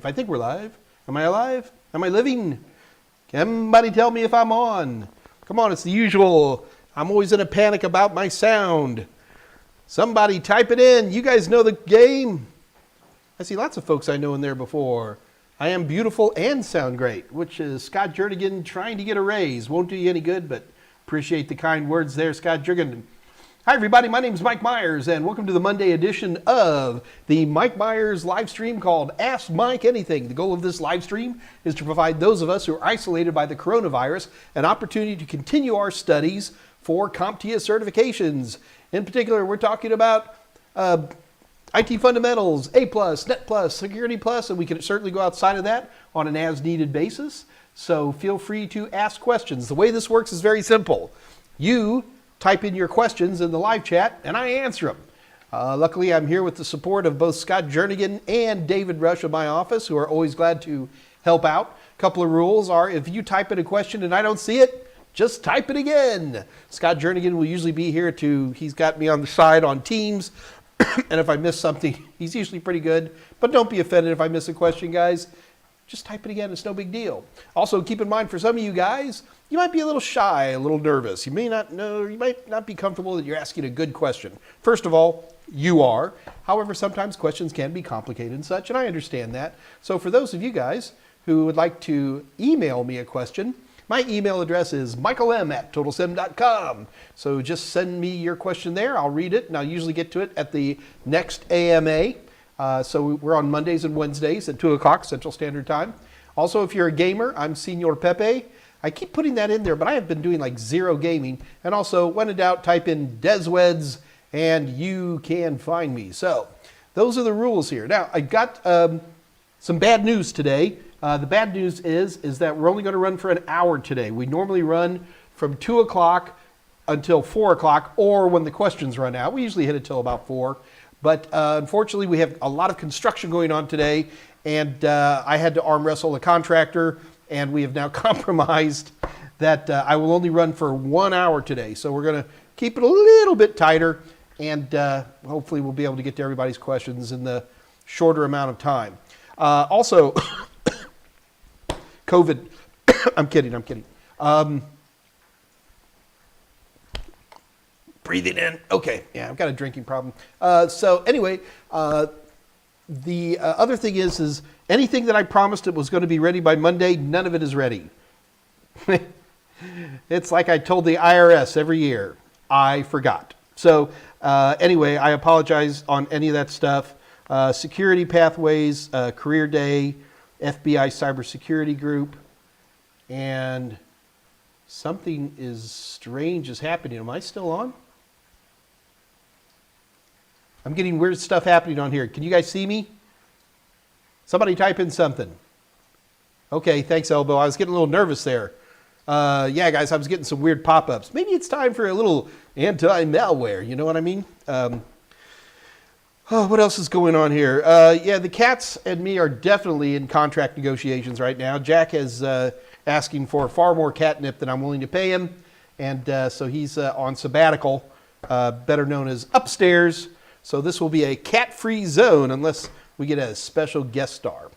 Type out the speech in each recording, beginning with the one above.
live. I think we're live. Am I alive? Am I living? Somebody tell me if I'm on. Come on, it's the usual. I'm always in a panic about my sound. Somebody type it in. You guys know the game. I see lots of folks I know in there before. I am beautiful and sound great, which is Scott Jernigan trying to get a raise. Won't do you any good, but appreciate the kind words there, Scott Jernigan. Hi, everybody. My name is Mike Meyers, and welcome to the Monday edition of the Mike Meyers live stream called Ask Mike Anything. The goal of this live stream is to provide those of us who are isolated by the coronavirus an opportunity to continue our studies for CompTIA certifications. In particular, we're talking about IT fundamentals, A+, Net+, Security+, and we can certainly go outside of that on an as-needed basis. So feel free to ask questions. The way this works is very simple. You type in your questions in the live chat, and I answer them. Luckily, I'm here with the support of both Scott Jernigan and David Rush of my office, who are always glad to help out. A couple of rules are, if you type in a question and I don't see it, just type it again. Scott Jernigan will usually be here he's got me on the side on Teams, and if I miss something, he's usually pretty good. But don't be offended if I miss a question, guys. Just type it again, it's no big deal. Also, keep in mind, for some of you guys, you might be a little shy, a little nervous. You might not be comfortable that you're asking a good question. First of all, you are. However, sometimes questions can be complicated and such, and I understand that. So for those of you guys who would like to email me a question, my email address is michaelm@totalsim.com. So just send me your question there. I'll read it, and I'll usually get to it at the next AMA. So we're on Mondays and Wednesdays at 2 o'clock Central Standard Time. Also, if you're a gamer, I'm Senor Pepe. I keep putting that in there, but I have been doing like zero gaming. And also, when in doubt, type in Desweds, and you can find me. So those are the rules here. Now, I got some bad news today. The bad news is that we're only going to run for an hour today. We normally run from 2 o'clock until 4 o'clock, or when the questions run out. We usually hit it till about 4. But unfortunately, we have a lot of construction going on today, and I had to arm wrestle a contractor, and we have now compromised that I will only run for 1 hour today. So we're going to keep it a little bit tighter, and hopefully we'll be able to get to everybody's questions in the shorter amount of time. Also, COVID, I'm kidding. Breathing in. Okay, yeah, I've got a drinking problem. So anyway, the other thing is anything that I promised it was going to be ready by Monday, none of it is ready. It's like I told the IRS every year, I forgot. So anyway, I apologize on any of that stuff. Security pathways, career day, FBI cybersecurity group, and something strange is happening. Am I still on? I'm getting weird stuff happening on here. Can you guys see me? Somebody type in something. Okay, thanks, Elbow. I was getting a little nervous there. Yeah, guys, I was getting some weird pop-ups. Maybe it's time for a little anti-malware, you know what I mean? What else is going on here? Yeah, the cats and me are definitely in contract negotiations right now. Jack is asking for far more catnip than I'm willing to pay him, and so he's on sabbatical, better known as upstairs. So this will be a cat-free zone unless we get a special guest star.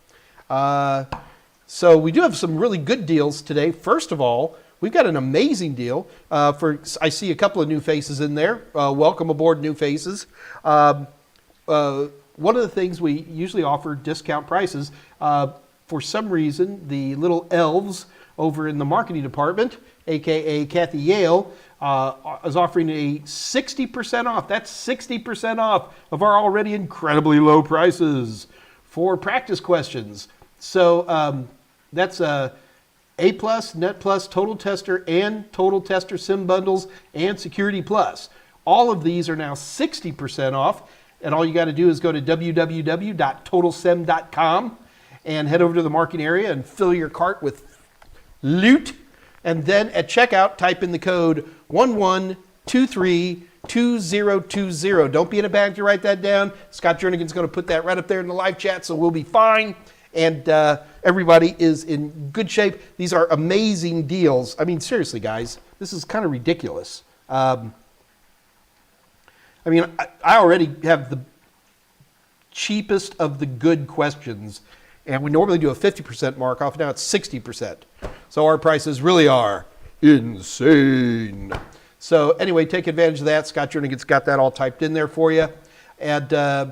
So we do have some really good deals today. First of all, we've got an amazing deal. I see a couple of new faces in there. Welcome aboard, new faces. One of the things we usually offer discount prices. For some reason, the little elves over in the marketing department, aka Kathy Yale, is offering a 60% off. That's 60% off of our already incredibly low prices for practice questions. So that's A+, Net+, Total Tester, and Total Tester Sim Bundles, and Security Plus. All of these are now 60% off, and all you got to do is go to www.totalsim.com and head over to the marketing area and fill your cart with loot. And then at checkout, type in the code 11232020. Don't be in a panic to write that down. Scott Jernigan's going to put that right up there in the live chat, so we'll be fine. And everybody is in good shape. These are amazing deals. I mean, seriously, guys, this is kind of ridiculous. I already have the cheapest of the good questions And we normally do a 50% markup. Now it's 60%. So our prices really are insane. So anyway, take advantage of that. Scott Jernigan's got that all typed in there for you. And I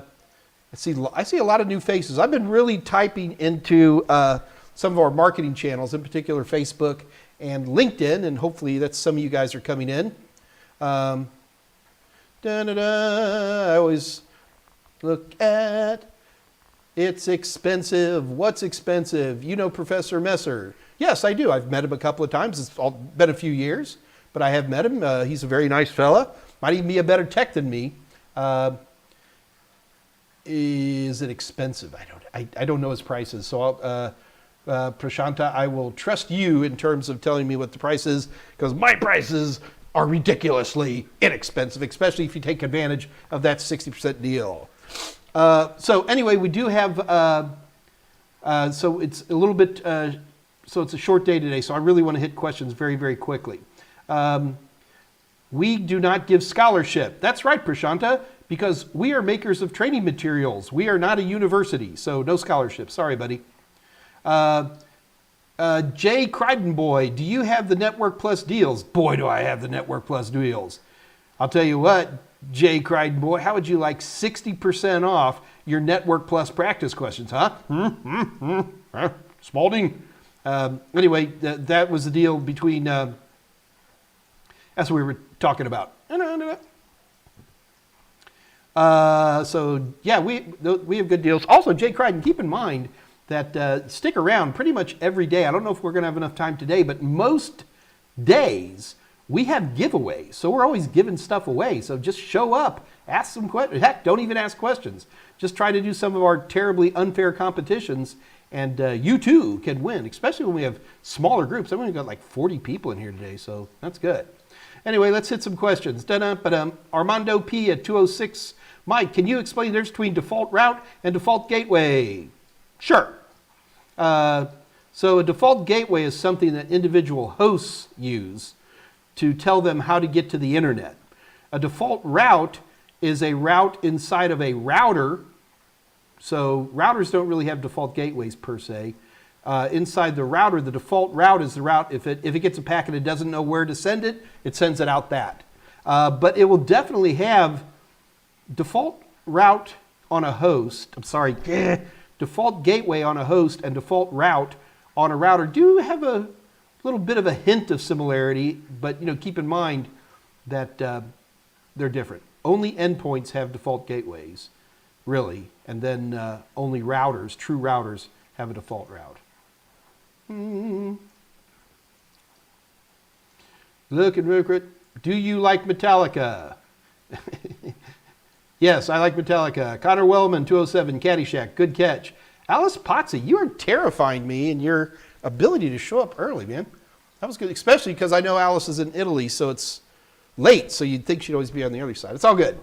see a lot of new faces. I've been really typing into some of our marketing channels, in particular Facebook and LinkedIn, and hopefully that's some of you guys are coming in. I always look at, it's expensive. What's expensive? You know Professor Messer. Yes, I do. I've met him a couple of times. It's been a few years, but I have met him. He's a very nice fella. Might even be a better tech than me. Is it expensive? I don't know his prices. So Prashanta, I will trust you in terms of telling me what the price is, because my prices are ridiculously inexpensive, especially if you take advantage of that 60% deal. So anyway, we do have, so it's a little bit, so it's a short day today, so I really want to hit questions very, very quickly. We do not give scholarship. That's right, Prashanta, because we are makers of training materials. We are not a university, so no scholarship. Sorry, buddy. Jay Crichton, do you have the Network Plus deals? Boy, do I have the Network Plus deals. I'll tell you what, Jay Crichton, how would you like 60% off your Network Plus practice questions, huh? Spalding? Anyway, that was the deal between, that's what we were talking about. So yeah, we have good deals. Also, Jay Crichton, keep in mind that stick around pretty much every day. I don't know if we're going to have enough time today, but most days we have giveaways. So we're always giving stuff away. So just show up, ask some questions. Heck, don't even ask questions. Just try to do some of our terribly unfair competitions, and you too can win, especially when we have smaller groups. I've only got like 40 people in here today, so that's good. Anyway, let's hit some questions. Armando P at 206. Mike, can you explain the difference between default route and default gateway? Sure. So a default gateway is something that individual hosts use to tell them how to get to the internet. A default route is a route inside of a router. So routers don't really have default gateways per se. Inside the router, the default route is the route. If it gets a packet, it doesn't know where to send it, it sends it out that. But it will definitely have default route on a host. Default gateway on a host and default route on a router do have a little bit of a hint of similarity, but keep in mind that they're different. Only endpoints have default gateways, really, and then only routers, true routers, have a default route. Look at Rupert. Do you like Metallica? Yes, I like Metallica. Connor Wellman, 207, Caddyshack, good catch. Alice Pozzi, you are terrifying me in your ability to show up early, man. That was good, especially because I know Alice is in Italy, so it's late, so you'd think she'd always be on the early side. It's all good.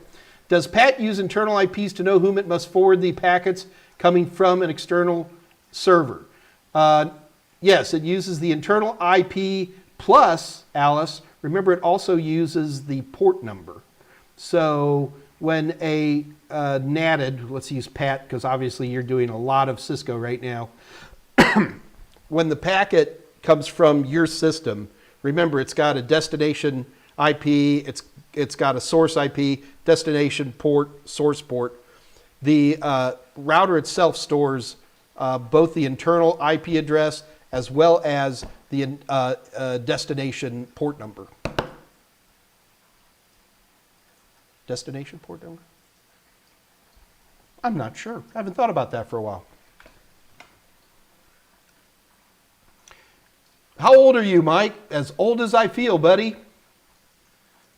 Does Pat use internal IPs to know whom it must forward the packets coming from an external server? Yes, it uses the internal IP plus, Alice, remember it also uses the port number. So when a NATed, let's use Pat because obviously you're doing a lot of Cisco right now. When the packet comes from your system, remember it's got a destination IP, it's got a source IP, destination port, source port. The router itself stores both the internal IP address as well as the destination port number. Destination port number? I'm not sure. I haven't thought about that for a while. How old are you, Mike? As old as I feel, buddy.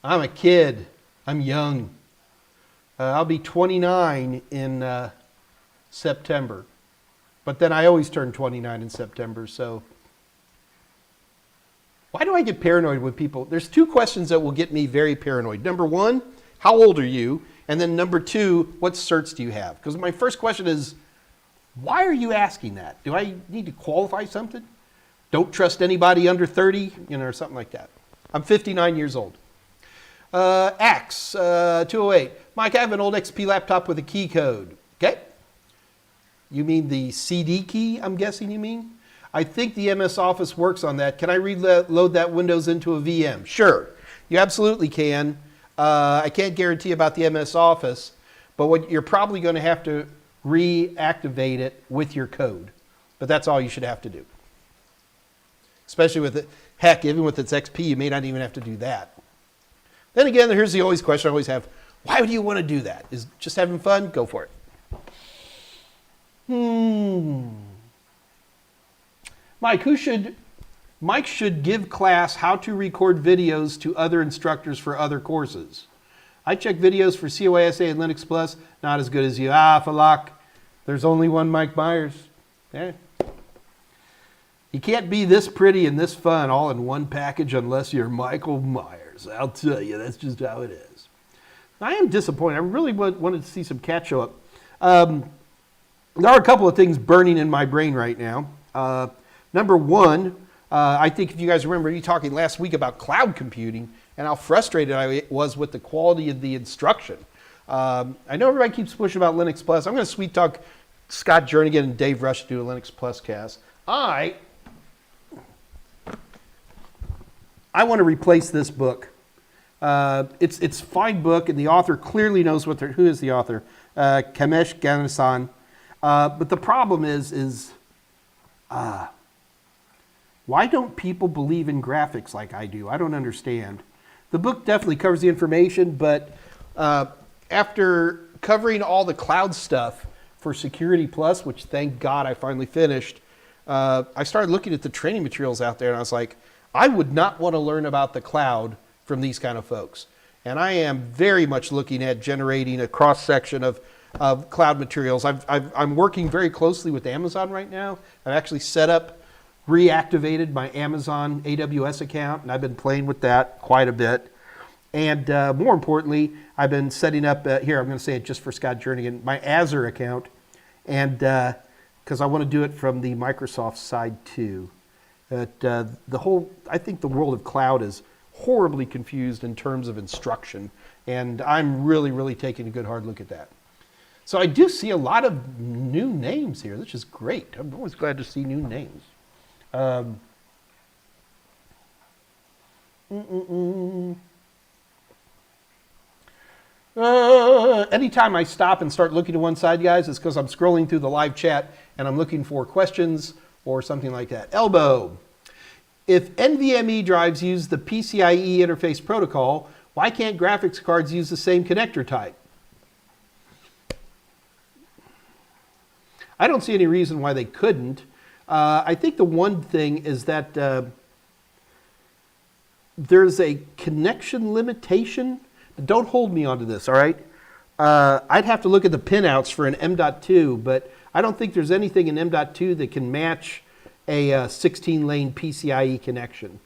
I'm a kid. I'm young. I'll be 29 in September. But then I always turn 29 in September, so. Why do I get paranoid with people? There's two questions that will get me very paranoid. Number one, how old are you? And then number two, what certs do you have? Because my first question is, why are you asking that? Do I need to qualify something? Don't trust anybody under 30, or something like that. I'm 59 years old. Axe, 208. Mike, I have an old XP laptop with a key code. Okay. You mean the CD key, I'm guessing you mean? I think the MS Office works on that. Can I reload that Windows into a VM? Sure, you absolutely can. I can't guarantee about the MS Office, but what you're probably going to have to reactivate it with your code. But that's all you should have to do. Especially with it. Heck, even with its XP, you may not even have to do that. Then again, here's the always question I always have. Why would you want to do that? Is just having fun? Go for it. Mike should give class how to record videos to other instructors for other courses. I check videos for COISA and Linux Plus, not as good as you. Falak, there's only one Mike Meyers. Yeah. You can't be this pretty and this fun all in one package unless you're Michael Meyers. I'll tell you, that's just how it is. I am disappointed. I really wanted to see some cat show up. There are a couple of things burning in my brain right now. Number one, I think if you guys remember me talking last week about cloud computing and how frustrated I was with the quality of the instruction. I know everybody keeps pushing about Linux Plus. I'm going to sweet talk Scott Jernigan and Dave Rush to do a Linux Plus cast. I want to replace this book. It's a fine book, and the author clearly knows who is the author, Kamesh Ganasan. But the problem is why don't people believe in graphics like I do? I don't understand. The book definitely covers the information, but after covering all the cloud stuff for Security Plus, which thank God I finally finished, I started looking at the training materials out there, and I was like, I would not want to learn about the cloud from these kind of folks. And I am very much looking at generating a cross-section of cloud materials. I'm working very closely with Amazon right now. I've actually reactivated my Amazon AWS account, and I've been playing with that quite a bit. And more importantly, I've been setting up, here I'm going to say it just for Scott Jernigan, my Azure account, and because I want to do it from the Microsoft side too. I think the world of cloud is horribly confused in terms of instruction, and I'm really, really taking a good hard look at that. So I do see a lot of new names here, which is great. I'm always glad to see new names. Anytime I stop and start looking to one side, guys, it's because I'm scrolling through the live chat and I'm looking for questions or something like that. Elbow. If NVMe drives use the PCIe interface protocol, why can't graphics cards use the same connector type? I don't see any reason why they couldn't. I think the one thing is that there's a connection limitation. Don't hold me onto this, all right? I'd have to look at the pinouts for an M.2, but I don't think there's anything in M.2 that can match a 16-lane PCIe connection.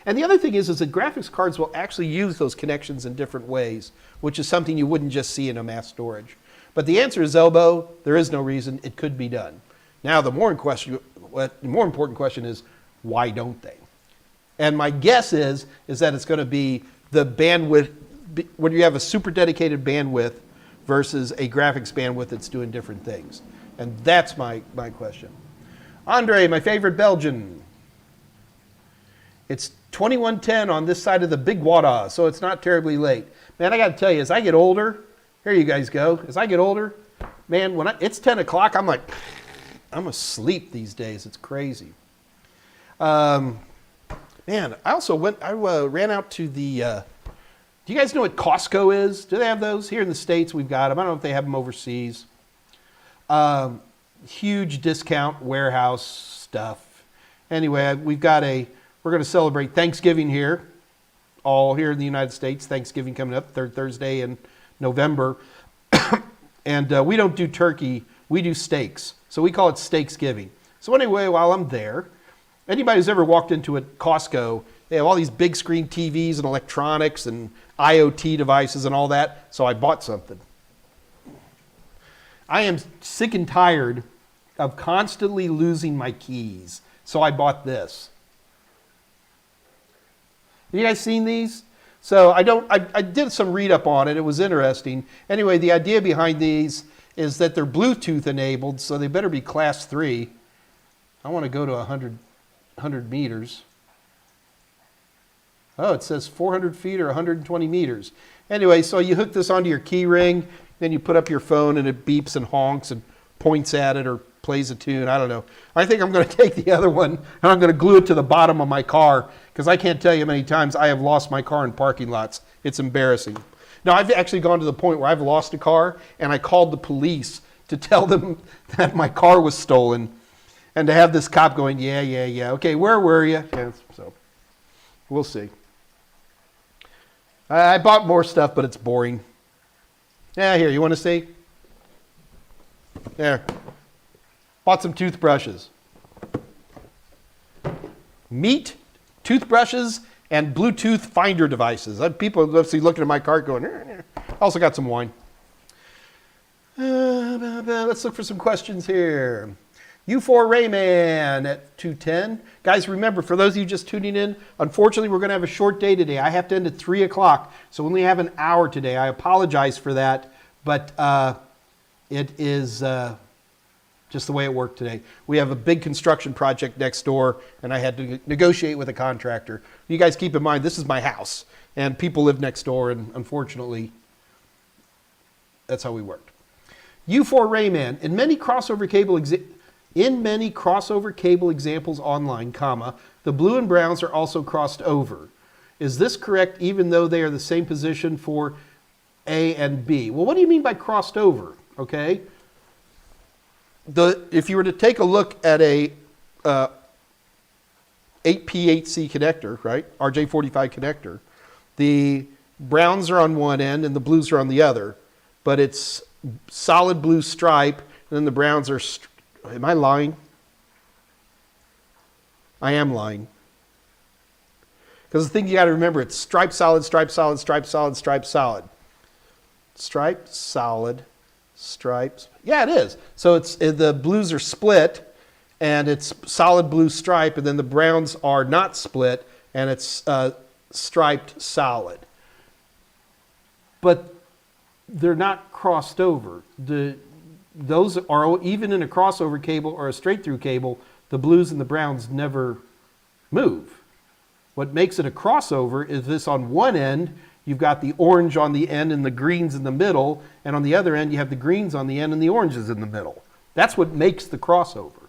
And the other thing is that graphics cards will actually use those connections in different ways, which is something you wouldn't just see in a mass storage. But the answer is elbow. There is no reason. It could be done. Now, the more important question is, why don't they? And my guess is that it's going to be the bandwidth, when you have a super dedicated bandwidth versus a graphics bandwidth that's doing different things. And that's my question. Andre, my favorite Belgian. It's 21:10 on this side of the big water, so it's not terribly late. Man, I got to tell you, as I get older, here you guys go. As I get older, man, it's 10 o'clock, I'm asleep these days. It's crazy. Man, I ran out to the, do you guys know what Costco is? Do they have those? Here in the States, we've got them. I don't know if they have them overseas. Huge discount warehouse stuff. Anyway, we're going to celebrate Thanksgiving here, all here in the United States. Thanksgiving coming up, third Thursday in November. And we don't do turkey, we do steaks. So we call it Steaksgiving. So anyway, while I'm there, anybody who's ever walked into a Costco, they have all these big screen TVs and electronics and IoT devices and all that. So I bought something. I am sick and tired of constantly losing my keys. So I bought this. Have you guys seen these? So I did some read up on it. It was interesting. Anyway, the idea behind these is that they're Bluetooth enabled, so they better be class 3. I want to go to 100 meters. Oh, it says 400 feet or 120 meters. Anyway, so you hook this onto your key ring, then you put up your phone and it beeps and honks and points at it or plays a tune. I don't know. I think I'm going to take the other one and I'm going to glue it to the bottom of my car because I can't tell you how many times I have lost my car in parking lots. It's embarrassing. Now, I've actually gone to the point where I've lost a car and I called the police to tell them that my car was stolen and to have this cop going, yeah. Okay, where were you? Yeah, so we'll see. I bought more stuff, but it's boring. Yeah, here, you want to see? There. Bought some toothbrushes. Meat, toothbrushes, and Bluetooth finder devices. People are obviously looking at my cart going, I also got some wine. Let's look for some questions here. U4 Rayman at 2:10. Guys, remember, for those of you just tuning in, unfortunately, we're going to have a short day today. I have to end at 3 o'clock, so we only have an hour today. I apologize for that, but it is just the way it worked today. We have a big construction project next door, and I had to negotiate with a contractor. You guys keep in mind, this is my house, and people live next door, and unfortunately, that's how we worked. U4 Rayman, in many crossover cable examples online, the blue and browns are also crossed over. Is this correct even though they are the same position for A and B? Well, what do you mean by crossed over? Okay. If you were to take a look at a 8P8C connector, right, RJ45 connector, the browns are on one end and the blues are on the other, but it's solid blue stripe, and then the browns are am I lying? I am lying. Because the thing you got to remember, it's stripe, solid, stripe, solid, stripe, solid, stripe, solid. Stripe, solid, stripes. Yeah, it is. So the blues are split, and it's solid blue stripe, and then the browns are not split, and it's striped solid. But they're not crossed over. Those are, even in a crossover cable or a straight through cable, the blues and the browns never move. What makes it a crossover is this: on one end, you've got the orange on the end and the greens in the middle, and on the other end, you have the greens on the end and the oranges in the middle. That's what makes the crossover.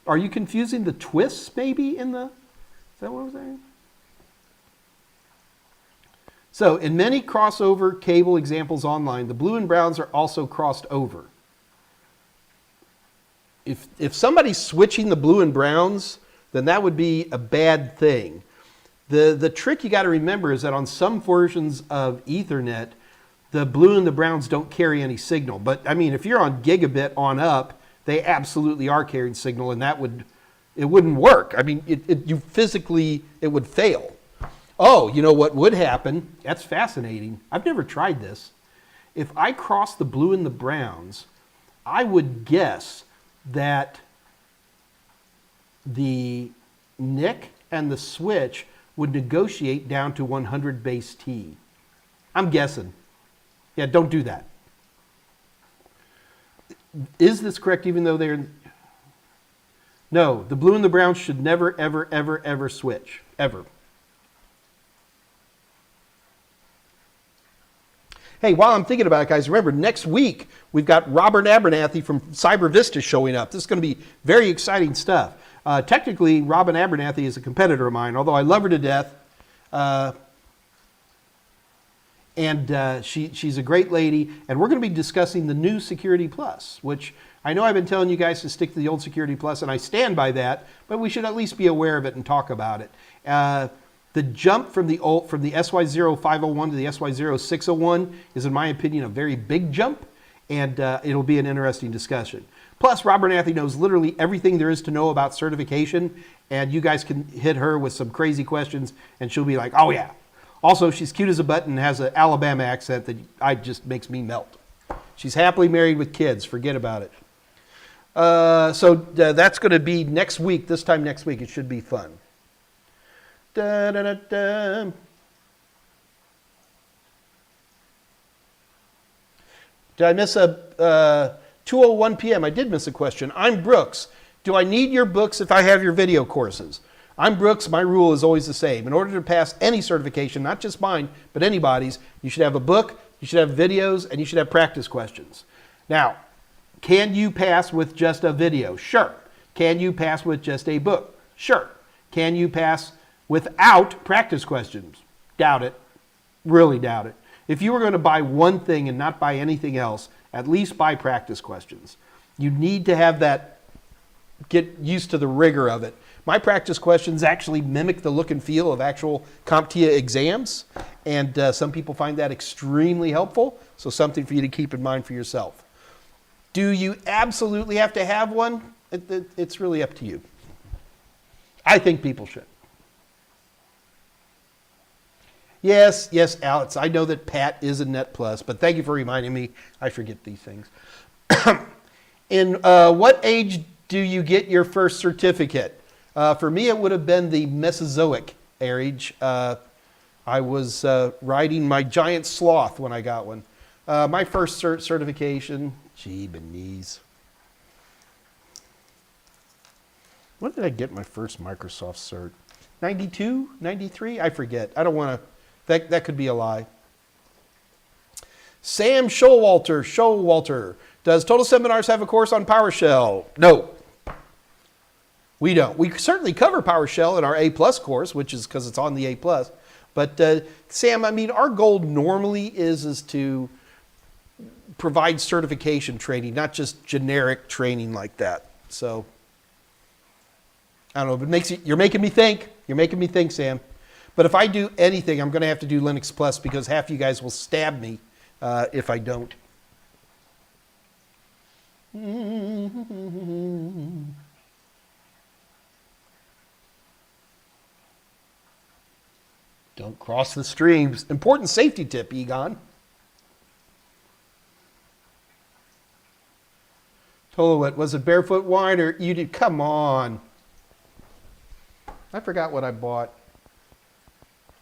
Are you confusing the twists maybe is that what I was saying? So, in many crossover cable examples online, the blue and browns are also crossed over. If somebody's switching the blue and browns, then that would be a bad thing. The trick you got to remember is that on some versions of Ethernet, the blue and the browns don't carry any signal. But I mean, if you're on gigabit on up, they absolutely are carrying signal, and it wouldn't work. I mean, it would fail. Oh, you know what would happen? That's fascinating. I've never tried this. If I cross the blue and the browns, I would guess that the NIC and the switch would negotiate down to 100 base T. I'm guessing. Yeah, don't do that. Is this correct even though they're... No, the blue and the brown should never, ever, ever, ever switch. Ever. Hey, while I'm thinking about it, guys, remember, next week, we've got Robert Abernathy from Cyber Vista showing up. This is going to be very exciting stuff. Technically, Robin Abernathy is a competitor of mine, although I love her to death. She's a great lady, and we're going to be discussing the new Security Plus, which I know I've been telling you guys to stick to the old Security Plus, and I stand by that, but we should at least be aware of it and talk about it. The jump from the SY0501 to the SY0601 is, in my opinion, a very big jump, and it'll be an interesting discussion. Plus, Robert Abernathy knows literally everything there is to know about certification, and you guys can hit her with some crazy questions, and she'll be like, oh yeah. Also, she's cute as a button and has an Alabama accent that just makes me melt. She's happily married with kids. Forget about it. That's going to be next week. This time next week. It should be fun. Da, da, da, da. Did I miss a 2:01 p.m. I did miss a question. I'm Brooks. Do I need your books if I have your video courses? I'm Brooks. My rule is always the same. In order to pass any certification, not just mine, but anybody's, you should have a book, you should have videos, and you should have practice questions. Now, can you pass with just a video? Sure. Can you pass with just a book? Sure. Can you pass without practice questions? Doubt it. Really doubt it. If you were going to buy one thing and not buy anything else, at least buy practice questions. You need to have that, get used to the rigor of it. My practice questions actually mimic the look and feel of actual CompTIA exams, and some people find that extremely helpful, so something for you to keep in mind for yourself. Do you absolutely have to have one? It's really up to you. I think people should. Yes, Alex, I know that Pat is a Net Plus, but thank you for reminding me. I forget these things. In what age do you get your first certificate? For me, it would have been the Mesozoic age. I was riding my giant sloth when I got one. My first certification, gee, Benize. When did I get my first Microsoft cert? 92, 93? I forget. I don't want to, that could be a lie. Sam Showalter, does Total Seminars have a course on PowerShell? No. We don't. We certainly cover PowerShell in our A+ course, which is because it's on the A+. But Sam, I mean, our goal normally is to provide certification training, not just generic training like that. So, I don't know, but you're making me think. You're making me think, Sam. But if I do anything, I'm going to have to do Linux Plus because half of you guys will stab me if I don't. Don't cross the streams. Important safety tip, Egon. Tolowit, was it barefoot wine or you did? Come on. I forgot what I bought.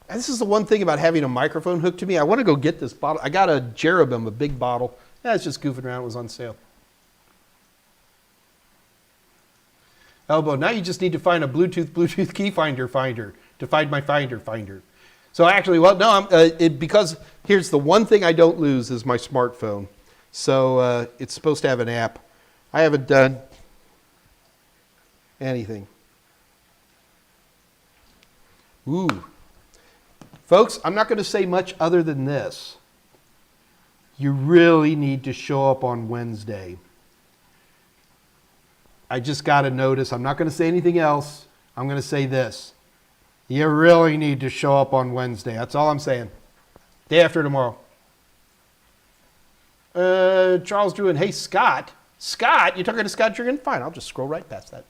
And this is the one thing about having a microphone hooked to me. I want to go get this bottle. I got a Jerubim, a big bottle. It's just goofing around. It was on sale. Elbow, now you just need to find a Bluetooth key finder to find my finder. So actually, well, no, because here's the one thing I don't lose is my smartphone. So it's supposed to have an app. I haven't done anything. Ooh. Folks, I'm not going to say much other than this. You really need to show up on Wednesday. I just got to notice, I'm not going to say anything else. I'm going to say this. You really need to show up on Wednesday. That's all I'm saying. Day after tomorrow. Charles Drew and hey, Scott. Scott, you're talking to Scott Drigan? Fine, I'll just scroll right past that.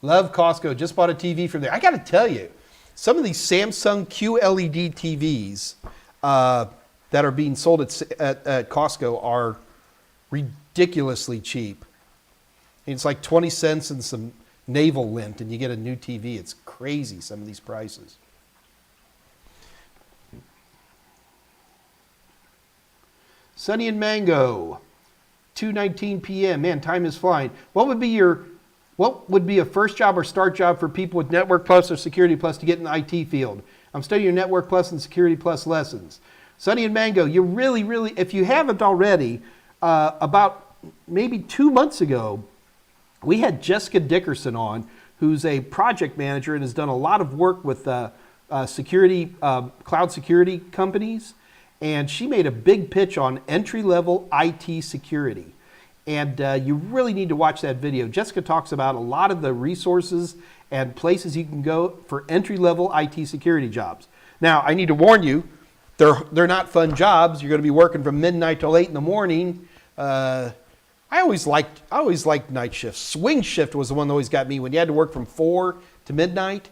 Love Costco. Just bought a TV from there. I got to tell you, some of these Samsung QLED TVs that are being sold at Costco are ridiculously cheap. It's like 20 cents and some navel lint, and you get a new TV. It's crazy, some of these prices. Sunny and Mango, 2:19 p.m. Man, time is flying. What would be a first job or start job for people with Network Plus or Security Plus to get in the IT field? I'm studying your Network Plus and Security Plus lessons. Sunny and Mango, you really, if you haven't already, about maybe 2 months ago, we had Jessica Dickerson on, who's a project manager and has done a lot of work with cloud security companies. And she made a big pitch on entry-level IT security. And you really need to watch that video. Jessica talks about a lot of the resources and places you can go for entry-level IT security jobs. Now, I need to warn you, they're not fun jobs. You're going to be working from midnight till 8 in the morning. I always liked night shifts. Swing shift was the one that always got me when you had to work from 4 to midnight.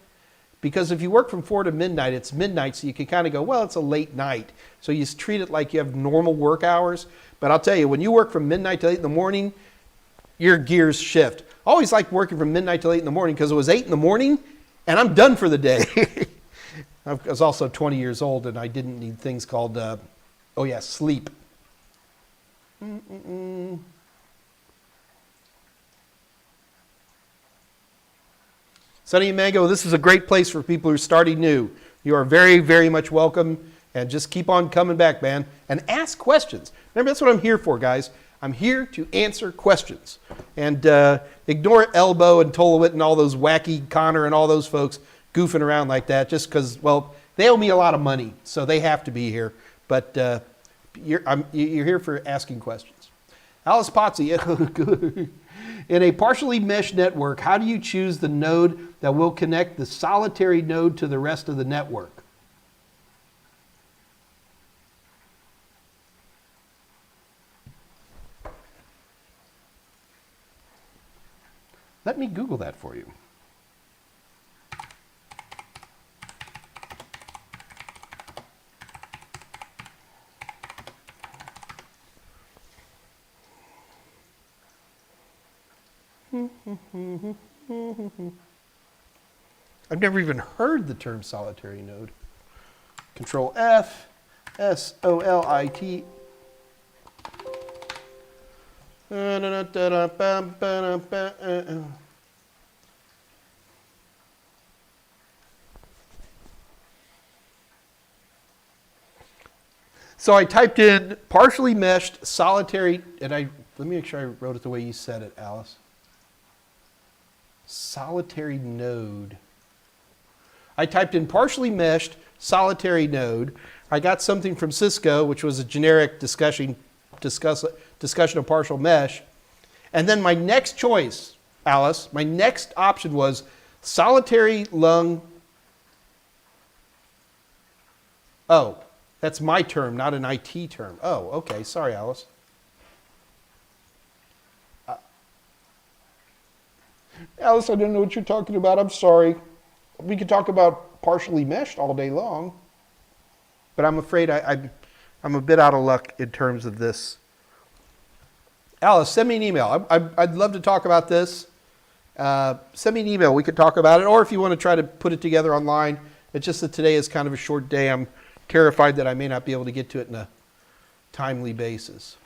Because if you work from 4 to midnight, it's midnight, so you can kind of go, well, it's a late night. So you treat it like you have normal work hours. But I'll tell you, when you work from midnight to 8 in the morning, your gears shift. I always liked working from midnight till 8 in the morning because it was 8 in the morning and I'm done for the day. I was also 20 years old, and I didn't need things called, sleep. Sunny and Mango, this is a great place for people who are starting new. You are very, very much welcome, and just keep on coming back, man, and ask questions. Remember, that's what I'm here for, guys. I'm here to answer questions. And ignore Elbow and Tolowit and all those wacky Connor and all those folks goofing around like that just because, well, they owe me a lot of money, so they have to be here. But you're here for asking questions. Alice Potsy, in a partially meshed network, how do you choose the node that will connect the solitary node to the rest of the network? Let me Google that for you. I've never even heard the term solitary node. Control F, SOLIT. So I typed in partially meshed solitary, and let me make sure I wrote it the way you said it, Alice. Solitary node. I typed in partially meshed solitary node. I got something from Cisco, which was a generic discussion of partial mesh. And then my next choice, Alice, my next option was solitary lung. Oh, that's my term, not an IT term. Oh, okay. Sorry, Alice. Alice, I don't know what you're talking about. I'm sorry. We could talk about partially meshed all day long. But I'm afraid I'm a bit out of luck in terms of this. Alice, send me an email. I'd love to talk about this. Send me an email. We could talk about it. Or if you want to try to put it together online. It's just that today is kind of a short day. I'm terrified that I may not be able to get to it in a timely basis.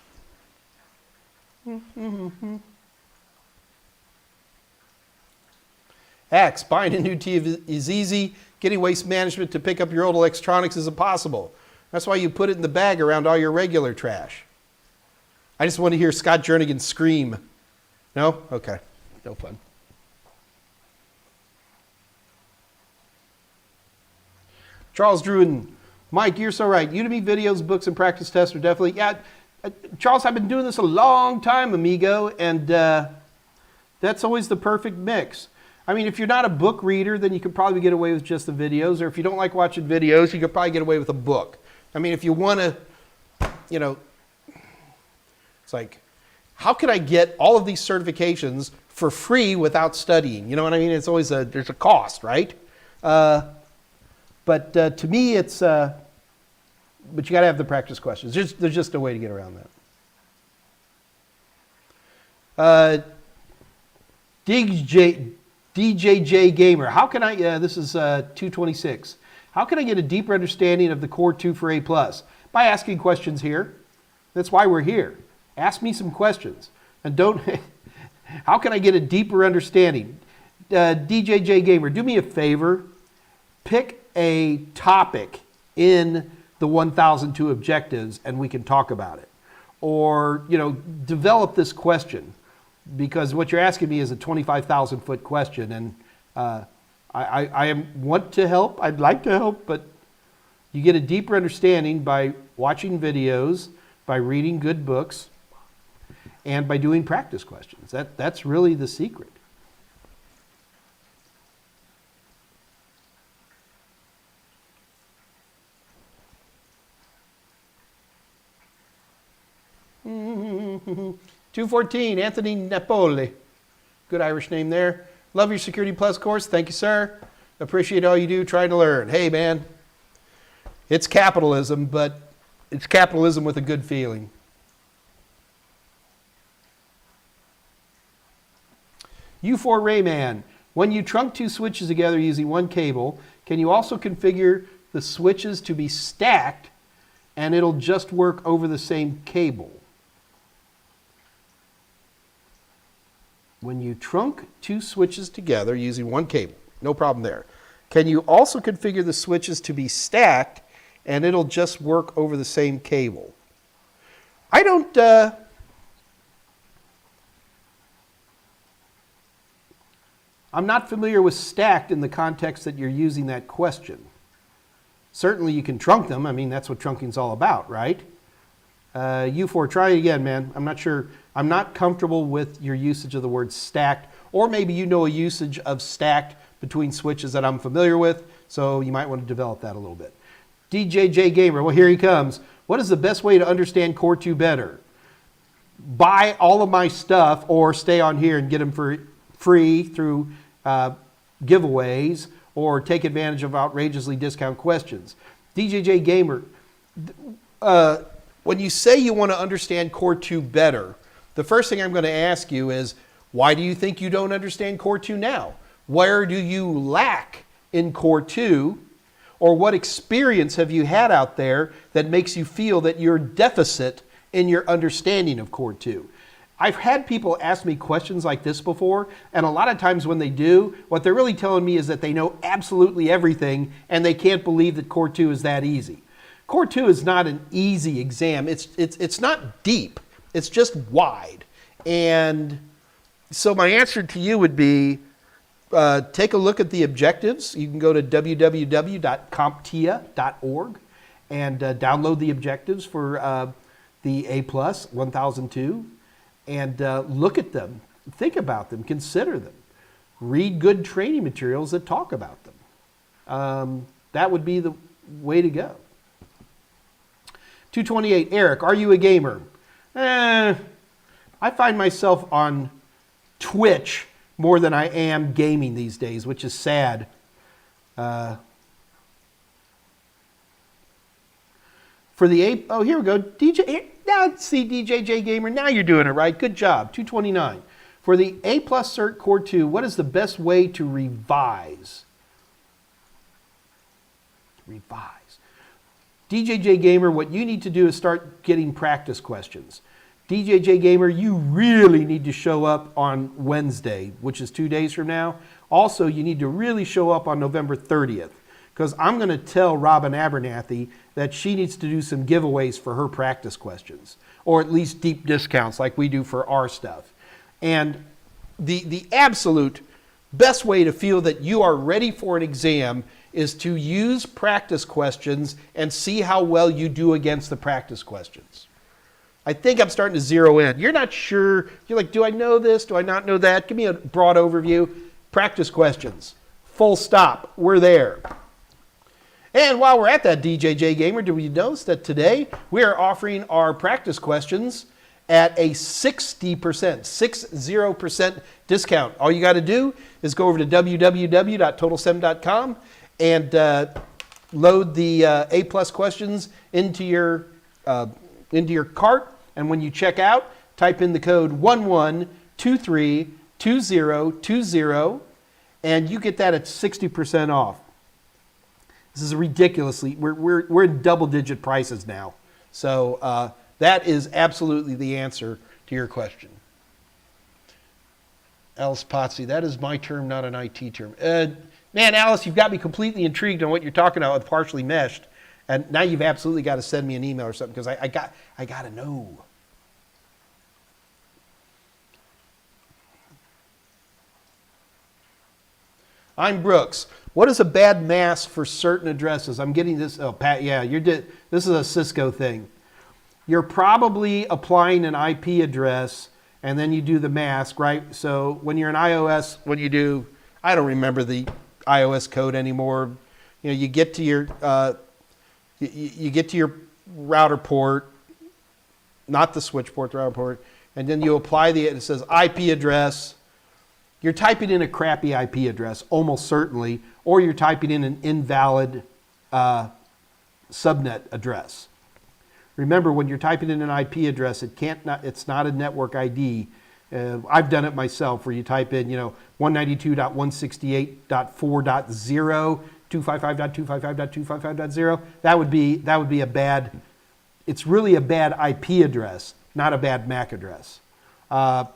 X, buying a new TV is easy. Getting Waste Management to pick up your old electronics is impossible. That's why you put it in the bag around all your regular trash. I just want to hear Scott Jernigan scream. No? Okay. No fun. Charles Drew and Mike, you're so right. Udemy videos, books, and practice tests are definitely... Yeah, Charles, I've been doing this a long time, amigo, and that's always the perfect mix. I mean, if you're not a book reader, then you could probably get away with just the videos. Or if you don't like watching videos, you could probably get away with a book. I mean, if you want to, it's like, how can I get all of these certifications for free without studying? You know what I mean? It's always there's a cost, right? But to me, it's, but you got to have the practice questions. There's just a way to get around that. DJJ Gamer, how can I, this is 226. How can I get a deeper understanding of the Core 2 for A+? By asking questions here. That's why we're here. Ask me some questions. And don't, how can I get a deeper understanding? DJJ Gamer, do me a favor. Pick a topic in the 1002 objectives and we can talk about it. Or, develop this question. Because what you're asking me is a 25,000 foot question, and I want to help. I'd like to help, but you get a deeper understanding by watching videos, by reading good books, and by doing practice questions. That's really the secret. Mm-hmm. 214, Anthony Napoli. Good Irish name there. Love your Security Plus course. Thank you, sir. Appreciate all you do trying to learn. Hey, man, it's capitalism, but it's capitalism with a good feeling. U4 Rayman. When you trunk two switches together using one cable, Can you also configure the switches to be stacked and it'll just work over the same cable? When you trunk two switches together using one cable, no problem there. Can you also configure the switches to be stacked and it'll just work over the same cable? I don't, I'm not familiar with stacked in the context that you're using that question. Certainly you can trunk them. I mean, that's what trunking's all about, right? U4, try it again, man. I'm not sure. I'm not comfortable with your usage of the word stacked, or maybe you know a usage of stacked between switches that I'm familiar with, so you might want to develop that a little bit. DJJ Gamer, well, here he comes. What is the best way to understand Core 2 better? Buy all of my stuff or stay on here and get them for free through giveaways, or take advantage of outrageously discounted questions. DJJ Gamer, when you say you want to understand Core 2 better, the first thing I'm going to ask you is, why do you think you don't understand Core 2 now? Where do you lack in Core 2? Or what experience have you had out there that makes you feel that you're deficit in your understanding of Core 2? I've had people ask me questions like this before, and a lot of times when they do, what they're really telling me is that they know absolutely everything and they can't believe that Core 2 is that easy. Core 2 is not an easy exam. It's not deep. It's just wide. And so my answer to you would be, take a look at the objectives. You can go to www.comptia.org and download the objectives for the A+, 1002, and look at them, think about them, consider them. Read good training materials that talk about them. That would be the way to go. 228, Eric, are you a gamer? I find myself on Twitch more than I am gaming these days, which is sad. For the oh, here we go. Now, see, DJJ Gamer, now you're doing it right. Good job. 229. For the A+ Cert Core 2, what is the best way to revise? Revise. DJJ Gamer, what you need to do is start getting practice questions. DJJ Gamer, you really need to show up on Wednesday, which is 2 days from now. Also, you need to really show up on November 30th, because I'm going to tell Robin Abernathy that she needs to do some giveaways for her practice questions, or at least deep discounts like we do for our stuff. And the absolute best way to feel that you are ready for an exam is to use practice questions and see how well you do against the practice questions. I think I'm starting to zero in. You're not sure. You're like, do I know this? Do I not know that? Give me a broad overview. Practice questions. Full stop. We're there. And while we're at that, DJJ Gamer, do you notice that today we are offering our practice questions at a 60% discount? All you got to do is go over to www.totalsem.com and load the A+ questions into your cart. And when you check out, type in the code 11232020, and you get that at 60% off. This is ridiculously, we're in double-digit prices now. So that is absolutely the answer to your question. Alice Potsy, that is my term, not an IT term. Man, Alice, you've got me completely intrigued on what you're talking about with partially meshed. And now you've absolutely got to send me an email or something, because I got to know. I'm Brooks. What is a bad mask for certain addresses? I'm getting this. Oh, Pat, yeah, this is a Cisco thing. You're probably applying an IP address, and then you do the mask, right? So when you're in iOS, when you do, I don't remember the iOS code anymore. You know, you get to your you get to your router port, not the switch port, the router port, and then you apply it says IP address. You're typing in a crappy IP address, almost certainly, or you're typing in an invalid subnet address. Remember, when you're typing in an IP address, it's not a network ID. I've done it myself, where you type in, 192.168.4.0. 255.255.255.0, that would be a bad, it's really a bad IP address, not a bad MAC address. I'll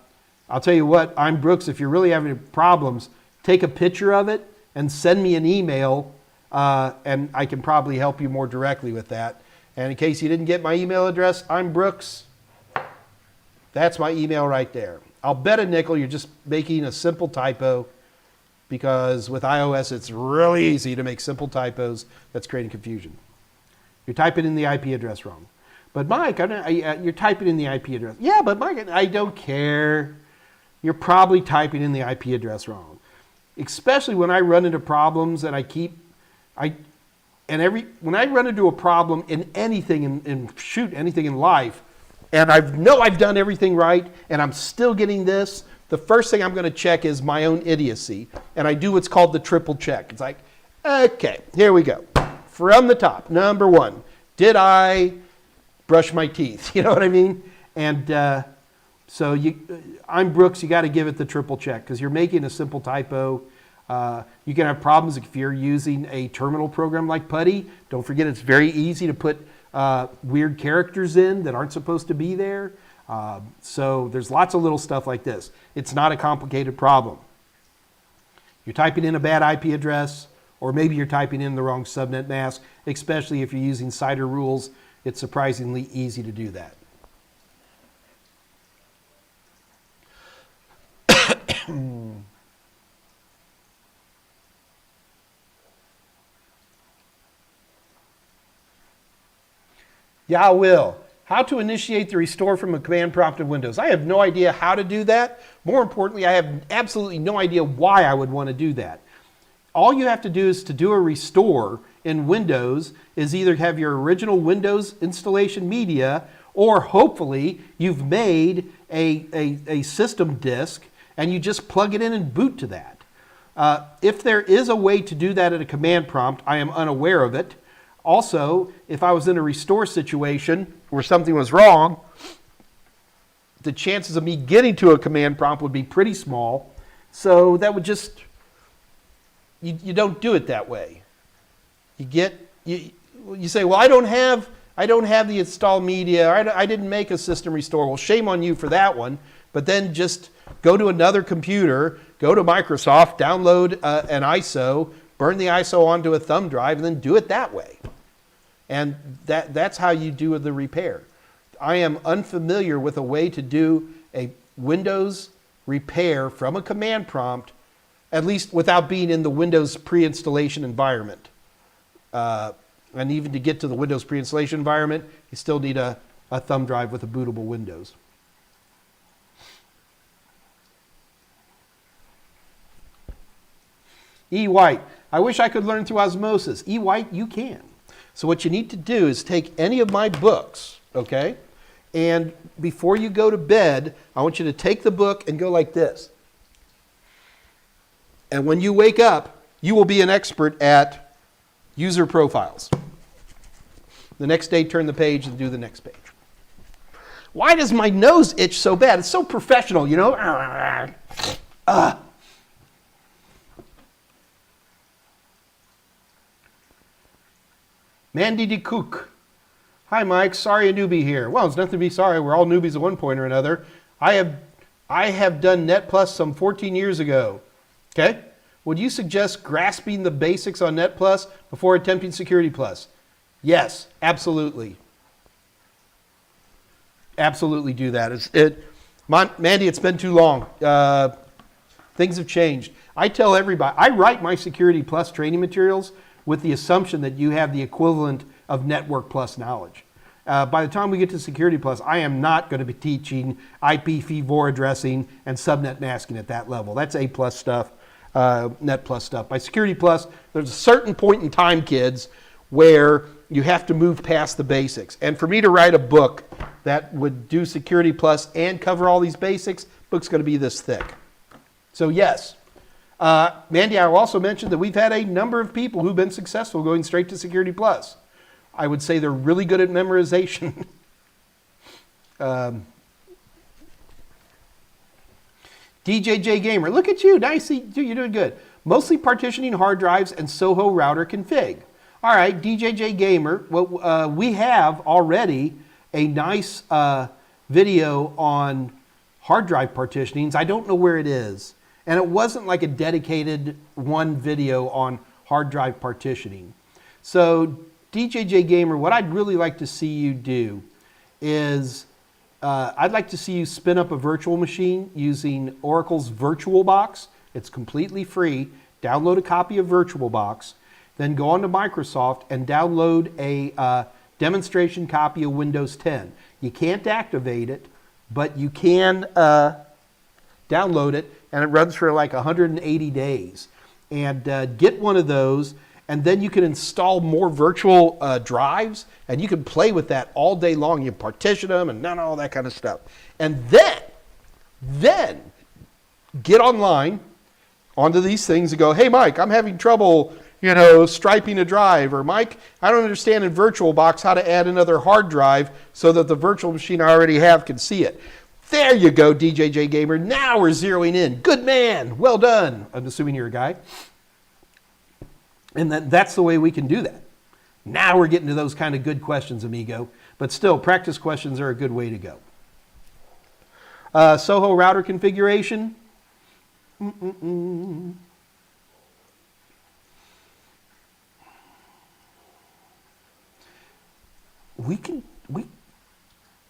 tell you what, I'm Brooks, if you're really having problems, take a picture of it and send me an email, and I can probably help you more directly with that. And in case you didn't get my email address, I'm Brooks. That's my email right there. I'll bet a nickel you're just making a simple typo, because with iOS it's really easy to make simple typos that's creating confusion. You're typing in the IP address wrong. But Mike, you're typing in the IP address. Yeah, but Mike, I don't care. You're probably typing in the IP address wrong. Especially when I run into problems and when I run into a problem in anything, anything in life, and I know I've done everything right, and I'm still getting this, the first thing I'm going to check is my own idiocy. And I do what's called the triple check. It's like, okay, here we go. From the top, number one, did I brush my teeth? You know what I mean? And so I'm Brooks, you got to give it the triple check, because you're making a simple typo. You can have problems if you're using a terminal program like Putty. Don't forget it's very easy to put weird characters in that aren't supposed to be there. So there's lots of little stuff like this. It's not a complicated problem. You're typing in a bad IP address, or maybe you're typing in the wrong subnet mask, especially if you're using CIDR rules. It's surprisingly easy to do that. Yeah, I will. How to initiate the restore from a command prompt in Windows. I have no idea how to do that. More importantly, I have absolutely no idea why I would want to do that. All you have to do is to do a restore in Windows is either have your original Windows installation media, or hopefully you've made a system disk and you just plug it in and boot to that. If there is a way to do that at a command prompt, I am unaware of it. Also, if I was in a restore situation where something was wrong, the chances of me getting to a command prompt would be pretty small. So that would just, you don't do it that way. You say, well, I don't have the install media, or I didn't make a system restore. Well, shame on you for that one. But then just go to another computer, go to Microsoft, download an ISO, burn the ISO onto a thumb drive, and then do it that way. And that's how you do the repair. I am unfamiliar with a way to do a Windows repair from a command prompt, at least without being in the Windows pre-installation environment. And even to get to the Windows pre-installation environment, you still need a thumb drive with a bootable Windows. E. White, I wish I could learn through osmosis. E. White, you can. So what you need to do is take any of my books, okay? And before you go to bed, I want you to take the book and go like this. And when you wake up, you will be an expert at user profiles. The next day, turn the page and do the next page. Why does my nose itch so bad? It's so professional, you know? Mandy DeCook. Hi, Mike. Sorry a newbie here. Well, it's nothing to be sorry. We're all newbies at one point or another. I have done Net Plus some 14 years ago. Okay? Would you suggest grasping the basics on Net Plus before attempting Security Plus? Yes, absolutely. Absolutely do that. Mandy, it's been too long. Things have changed. I tell everybody, I write my Security Plus training materials with the assumption that you have the equivalent of Network Plus knowledge. By the time we get to Security Plus, I am not going to be teaching IPv4 addressing and subnet masking at that level. That's A+ stuff, Net Plus stuff. By Security Plus, there's a certain point in time, kids, where you have to move past the basics. And for me to write a book that would do Security Plus and cover all these basics, book's going to be this thick. So yes. Mandy, I will also mention that we've had a number of people who've been successful going straight to Security Plus. I would say they're really good at memorization. DJJ Gamer, look at you. Nice. You're doing good. Mostly partitioning hard drives and Soho router config. All right, DJJ Gamer, well, we have already a nice video on hard drive partitionings. I don't know where it is. And it wasn't like a dedicated one video on hard drive partitioning. So DJJ Gamer, what I'd really like to see you do is I'd like to see you spin up a virtual machine using Oracle's VirtualBox. It's completely free. Download a copy of VirtualBox. Then go on to Microsoft and download a demonstration copy of Windows 10. You can't activate it, but you can download it, and it runs for like 180 days. And get one of those, and then you can install more virtual drives, and you can play with that all day long. You partition them and all that kind of stuff. And then get online onto these things and go, hey, Mike, I'm having trouble, striping a drive. Or Mike, I don't understand in VirtualBox how to add another hard drive so that the virtual machine I already have can see it. There you go, DJJ Gamer. Now we're zeroing in. Good man. Well done. I'm assuming you're a guy. And that's the way we can do that. Now we're getting to those kind of good questions, amigo. But still, practice questions are a good way to go. Soho router configuration.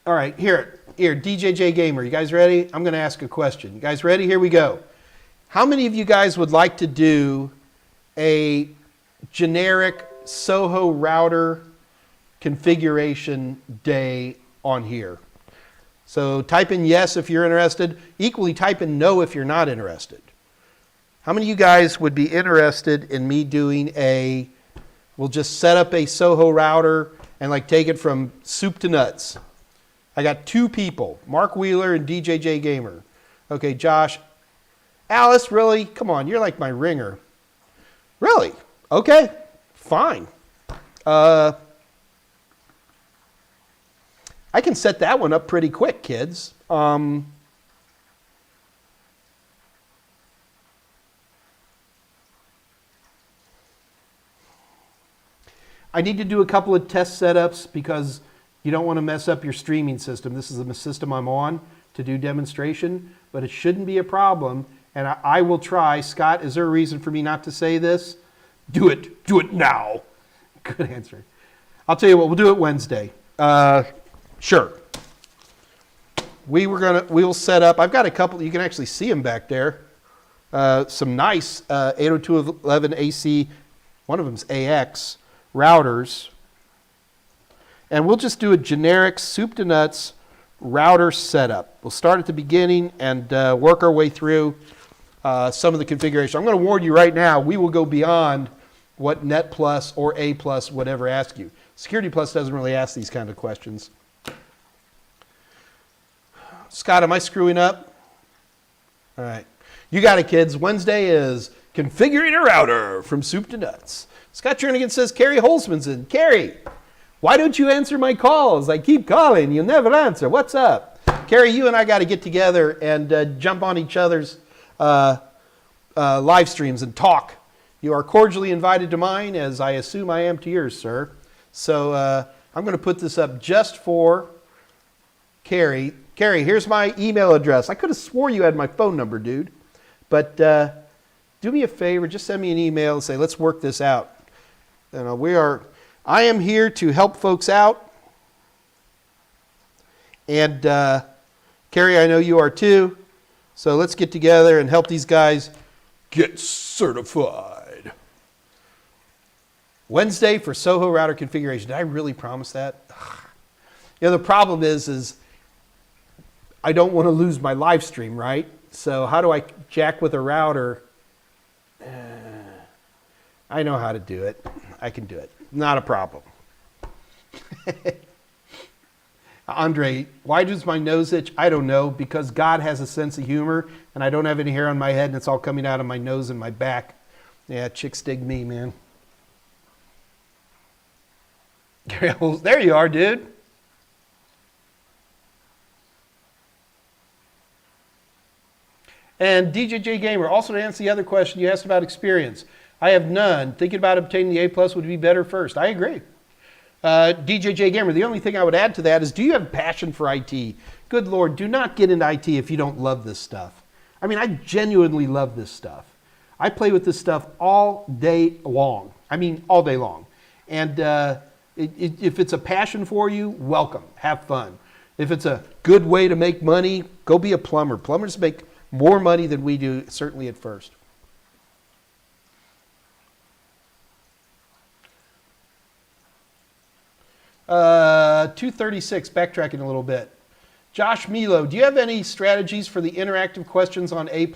All right, here, DJJ Gamer, you guys ready? I'm going to ask a question. You guys ready? Here we go. How many of you guys would like to do a generic Soho router configuration day on here? So type in yes if you're interested. Equally type in no if you're not interested. How many of you guys would be interested in me doing we'll just set up a Soho router and like take it from soup to nuts? I got 2 people, Mark Wheeler and DJJ Gamer. Okay, Josh. Alice, really? Come on, you're like my ringer. Really? Okay, fine. I can set that one up pretty quick, kids. I need to do a couple of test setups because you don't want to mess up your streaming system. This is the system I'm on to do demonstration, but it shouldn't be a problem. And I will try. Scott, is there a reason for me not to say this? Do it. Do it now. Good answer. I'll tell you what, we'll do it Wednesday. Sure. We'll set up, I've got a couple, you can actually see them back there. Some nice 802.11 AC, one of them's AX routers. And we'll just do a generic soup to nuts router setup. We'll start at the beginning and work our way through some of the configuration. I'm going to warn you right now, we will go beyond what Net Plus or A Plus would ever ask you. Security Plus doesn't really ask these kind of questions. Scott, am I screwing up? All right. You got it, kids. Wednesday is configuring a router from soup to nuts. Scott Jernigan says, Carrie Holzman's in. Carrie, why don't you answer my calls? I keep calling. You never answer. What's up? Carrie, you and I got to get together and jump on each other's live streams and talk. You are cordially invited to mine, as I assume I am to yours, sir. So I'm going to put this up just for Carrie. Carrie, here's my email address. I could have swore you had my phone number, dude. But do me a favor, just send me an email and say, let's work this out. I am here to help folks out. And Carrie, I know you are too. So let's get together and help these guys get certified. Wednesday for Soho router configuration. Did I really promise that? The problem is I don't want to lose my live stream, right? So how do I jack with a router? I know how to do it. I can do it. Not a problem. Andre, why does my nose itch? I don't know, because God has a sense of humor, and I don't have any hair on my head, and it's all coming out of my nose and my back. Yeah, chicks dig me, man. There you are, dude. And DJJ Gamer, also to answer the other question you asked about experience. I have none. Thinking about obtaining the A+ would be better first. I agree. DJJ Gamer, the only thing I would add to that is, do you have passion for IT? Good Lord, do not get into IT if you don't love this stuff. I mean, I genuinely love this stuff. I play with this stuff all day long. I mean, all day long. And if it's a passion for you, welcome. Have fun. If it's a good way to make money, go be a plumber. Plumbers make more money than we do, certainly at first. Uh, 236, backtracking a little bit. Josh Milo, do you have any strategies for the interactive questions on A+?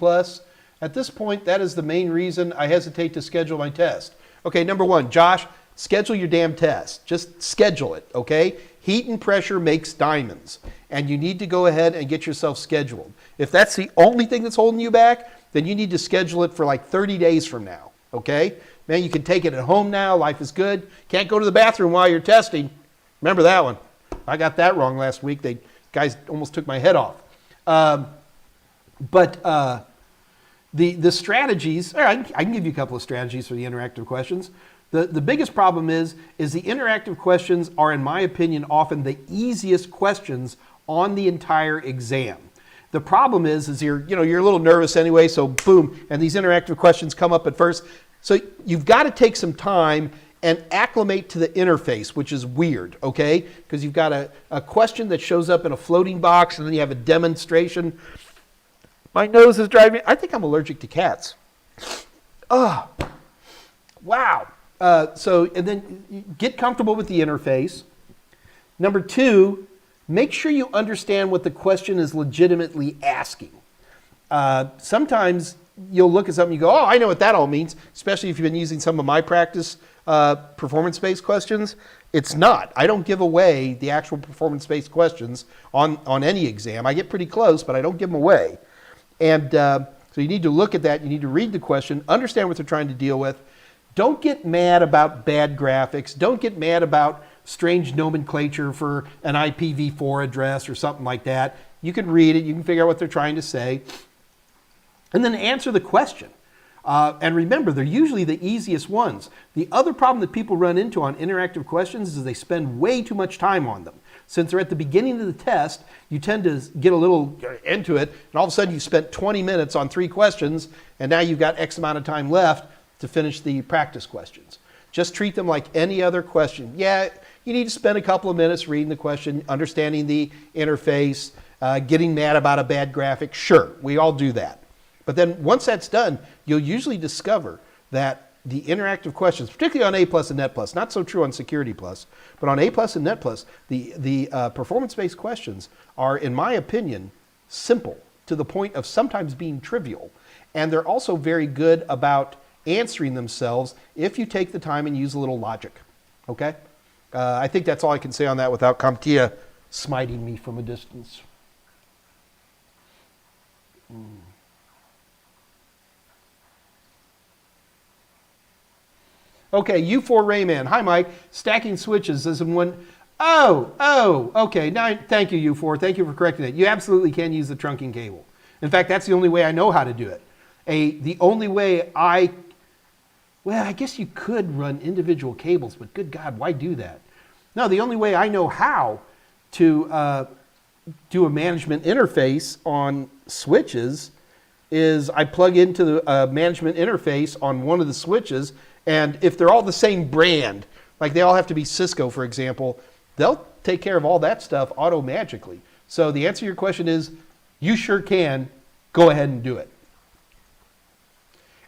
At this point, that is the main reason I hesitate to schedule my test. Okay, number one, Josh, schedule your damn test. Just schedule it, okay? Heat and pressure makes diamonds, and you need to go ahead and get yourself scheduled. If that's the only thing that's holding you back, then you need to schedule it for like 30 days from now, okay? Man, you can take it at home now. Life is good. Can't go to the bathroom while you're testing. Remember that one. I got that wrong last week. Guys almost took my head off. The strategies, I can give you a couple of strategies for the interactive questions. The biggest problem is the interactive questions are, in my opinion, often the easiest questions on the entire exam. The problem is you're a little nervous anyway, so boom, and these interactive questions come up at first. So you've got to take some time and acclimate to the interface, which is weird, okay? Because you've got a question that shows up in a floating box, and then you have a demonstration. My nose is driving. I think I'm allergic to cats. Oh, wow. And then get comfortable with the interface. Number two, make sure you understand what the question is legitimately asking. Sometimes you'll look at something and you go, oh, I know what that all means, especially if you've been using some of my practice performance-based questions. It's not. I don't give away the actual performance-based questions on any exam. I get pretty close, but I don't give them away. And so you need to look at that. You need to read the question, understand what they're trying to deal with. Don't get mad about bad graphics. Don't get mad about strange nomenclature for an IPv4 address or something like that. You can read it. You can figure out what they're trying to say. And then answer the question. And remember, they're usually the easiest ones. The other problem that people run into on interactive questions is they spend way too much time on them. Since they're at the beginning of the test, you tend to get a little into it, and all of a sudden you spent 20 minutes on 3 questions, and now you've got X amount of time left to finish the practice questions. Just treat them like any other question. Yeah, you need to spend a couple of minutes reading the question, understanding the interface, getting mad about a bad graphic. Sure, we all do that. But then once that's done, you'll usually discover that the interactive questions, particularly on A+ and Net+, not so true on Security+, but on A+ and Net+, the performance-based questions are, in my opinion, simple to the point of sometimes being trivial. And they're also very good about answering themselves if you take the time and use a little logic. Okay? I think that's all I can say on that without CompTIA smiting me from a distance. Okay, U4 Rayman. Hi, Mike. Stacking switches as in one. Oh, okay. Now, thank you, U4. Thank you for correcting it. You absolutely can use the trunking cable. In fact, that's the only way I know how to do it. The only way well, I guess you could run individual cables, but good God, why do that? No, the only way I know how to do a management interface on switches is I plug into the management interface on one of the switches, and if they're all the same brand, like they all have to be Cisco, for example, they'll take care of all that stuff auto-magically. So the answer to your question is, you sure can. Go ahead and do it.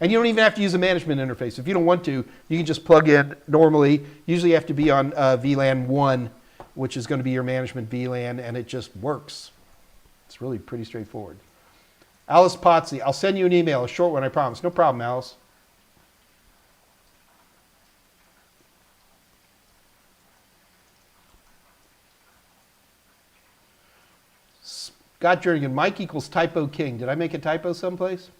And you don't even have to use a management interface. If you don't want to, you can just plug in normally. Usually you have to be on VLAN 1, which is going to be your management VLAN, and it just works. It's really pretty straightforward. Alice Potsy, I'll send you an email, a short one, I promise. No problem, Alice. Scott Jernigan, Mike equals typo king. Did I make a typo someplace?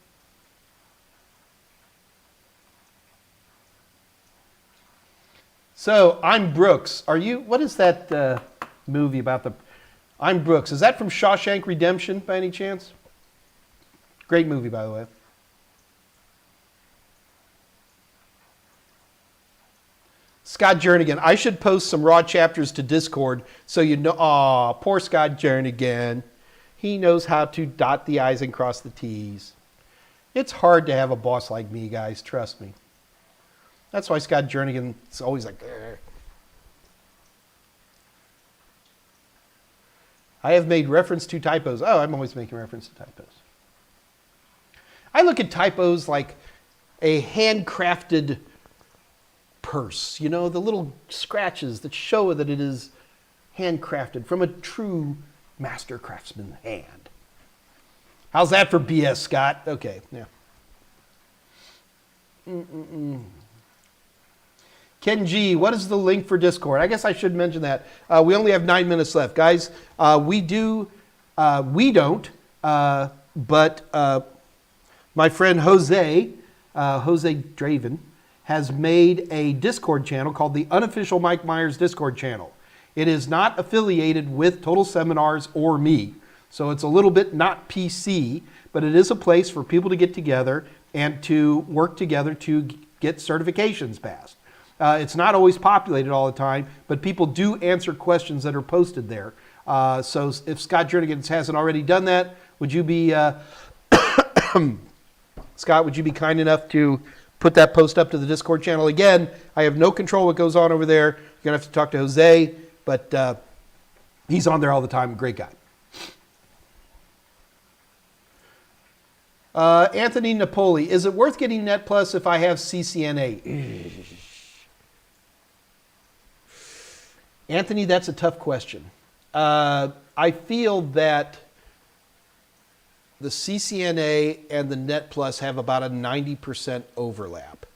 So, I'm Brooks. What is that movie about I'm Brooks. Is that from Shawshank Redemption by any chance? Great movie, by the way. Scott Jernigan. I should post some raw chapters to Discord so you know. Aw, poor Scott Jernigan. He knows how to dot the I's and cross the T's. It's hard to have a boss like me, guys. Trust me. That's why Scott Jernigan's always like, "Grr." I have made reference to typos. Oh, I'm always making reference to typos. I look at typos like a handcrafted purse. You know, the little scratches that show that it is handcrafted from a true master craftsman's hand. How's that for BS, Scott? Okay, yeah. Ken G, what is the link for Discord? I guess I should mention that. We only have 9 minutes left. Guys, we don't, but my friend Jose Draven, has made a Discord channel called the Unofficial Mike Meyers Discord channel. It is not affiliated with Total Seminars or me. So it's a little bit not PC, but it is a place for people to get together and to work together to get certifications passed. It's not always populated all the time, but people do answer questions that are posted there. So if Scott Jernigan hasn't already done that, would you be, Scott, would you be kind enough to put that post up to the Discord channel? Again, I have no control what goes on over there. You're going to have to talk to Jose, but he's on there all the time. Great guy. Anthony Napoli, is it worth getting Net Plus if I have CCNA? Anthony, that's a tough question. I feel that the CCNA and the Net Plus have about a 90% overlap.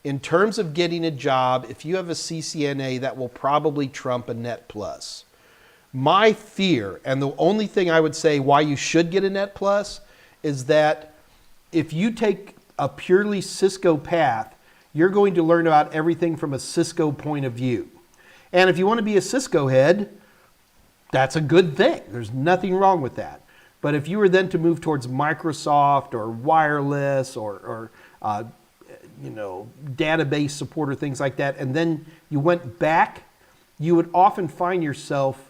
In terms of getting a job, if you have a CCNA, that will probably trump a Net Plus. My fear, and the only thing I would say why you should get a Net Plus, is that if you take a purely Cisco path, you're going to learn about everything from a Cisco point of view. And if you want to be a Cisco head, that's a good thing. There's nothing wrong with that. But if you were then to move towards Microsoft or wireless or database support or things like that, and then you went back, you would often find yourself